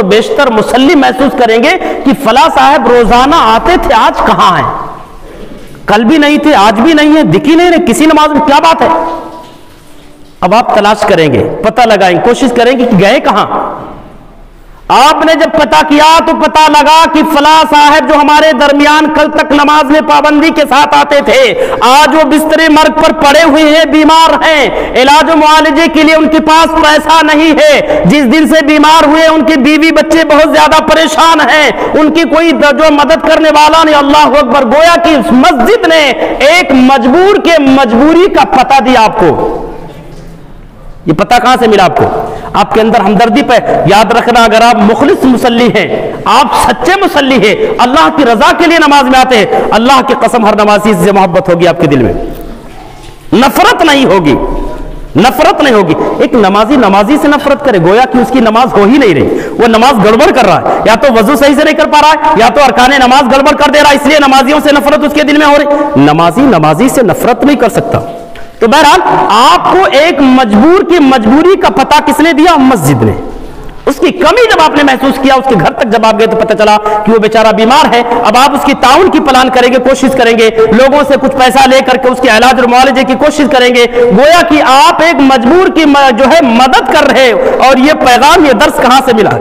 بیشتر مصلی محسوس کریں گے کہ فلاں صاحب روزانہ آتے تھے، آج کہاں ہیں؟ کل بھی نہیں تھے، آج بھی نہیں ہے، دکھ ہی نہیں رہے کسی نماز میں، کیا بات ہے؟ اب آپ تلاش کریں گے، پتہ لگائیں گے، کوشش کریں گے کہ گئے کہاں۔ آپ نے جب پتہ کیا تو پتہ لگا کہ فلاں صاحب جو ہمارے درمیان کل تک نماز میں پابندی کے ساتھ آتے تھے، آج وہ بستر مرگ پر پڑے ہوئے ہیں، بیمار ہیں، علاج و معالجے کے لیے ان کے پاس پیسہ نہیں ہے، جس دن سے بیمار ہوئے ان کے بیوی بچے بہت زیادہ پریشان ہیں، ان کی کوئی جو مدد کرنے والا نہیں۔ اللہ اکبر! گویا کہ اس مسجد نے ایک مجبور کے مجبوری کا پتہ دیا آپ کو۔ یہ پتہ کہاں سے ملا آپ کو؟ آپ کے اندر ہمدردی پہ۔ یاد رکھنا، اگر آپ مخلص مصلی ہیں، آپ سچے مصلی ہیں، اللہ کی رضا کے لیے نماز میں آتے ہیں، اللہ کی قسم ہر نمازی سے محبت ہوگی آپ کے دل میں، نفرت نہیں ہوگی، نفرت نہیں ہوگی۔ ایک نمازی سے نفرت کرے، گویا کہ اس کی نماز ہو ہی نہیں رہی، وہ نماز گڑبڑ کر رہا ہے، یا تو وضو صحیح سے نہیں کر پا رہا ہے، یا تو ارکان نماز گڑبڑ کر دے رہا ہے، اس لیے نمازیوں سے نفرت اس کے دل میں ہو رہی۔ نمازی سے نفرت نہیں کر سکتا۔ تو بہرحال آپ کو ایک مجبور کی مجبوری کا پتہ کس نے دیا؟ مسجد نے۔ اس کی کمی جب آپ نے محسوس کیا، اس کے گھر تک جب آپ گئے تو پتہ چلا کہ وہ بیچارہ بیمار ہے۔ اب آپ اس کی تعاون کی پلان کریں گے، کوشش کریں گے، لوگوں سے کچھ پیسہ لے کر کے اس کے علاج اور معالجے کی کوشش کریں گے، گویا کہ آپ ایک مجبور کی جو ہے مدد کر رہے، اور یہ پیغام، یہ درس کہاں سے ملا؟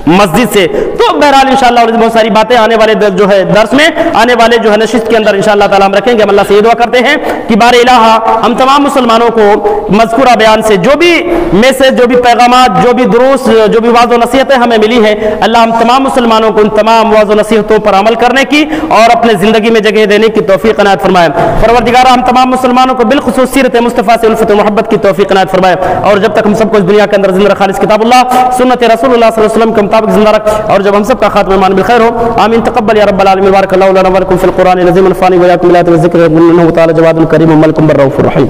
مسجد سے۔ تو بہرحال انشاءاللہ اور بہت ساری باتیں آنے والے جو ہے درس میں، آنے والے جو ہے نشست کے اندر انشاءاللہ تعالی ہم رکھیں گے۔ ہم اللہ سے یہ دعا کرتے ہیں کہ بار الہ ہم تمام مسلمانوں کو مذکورہ بیان سے جو بھی میسج، جو بھی پیغامات، جو بھی دروس، جو بھی واعظ و نصیحتیں ہمیں ملی ہیں، اللہ ہم تمام مسلمانوں کو ان تمام واعظ و نصیحتوں پر عمل کرنے کی اور اپنے زندگی میں جگہ دینے کی توفیق عنایت فرمائے۔ پروردگار ہم تمام مسلمانوں کو بالخصوص سیرت مصطفیٰ سے الفت و محبت کی توفیق عنایت فرمائے، اور جب تک ہم سب کو اس دنیا کے اندر زندہ خالص کتاب اللہ سنت رسول اللہ صلی اللہ علیہ وسلم کے مطابق زندہ رکھ، اور جب ہم سب کا خاتمہ ایمان بالخیر ہو، آمین تقبل یا رب العالمین۔ بارک اللہ لنا ولکم فی القرآن العظیم، ونفعنی وإياکم بالآیات والذکر، انہ تعالی جواد کریم ملک بر رؤوف رحیم۔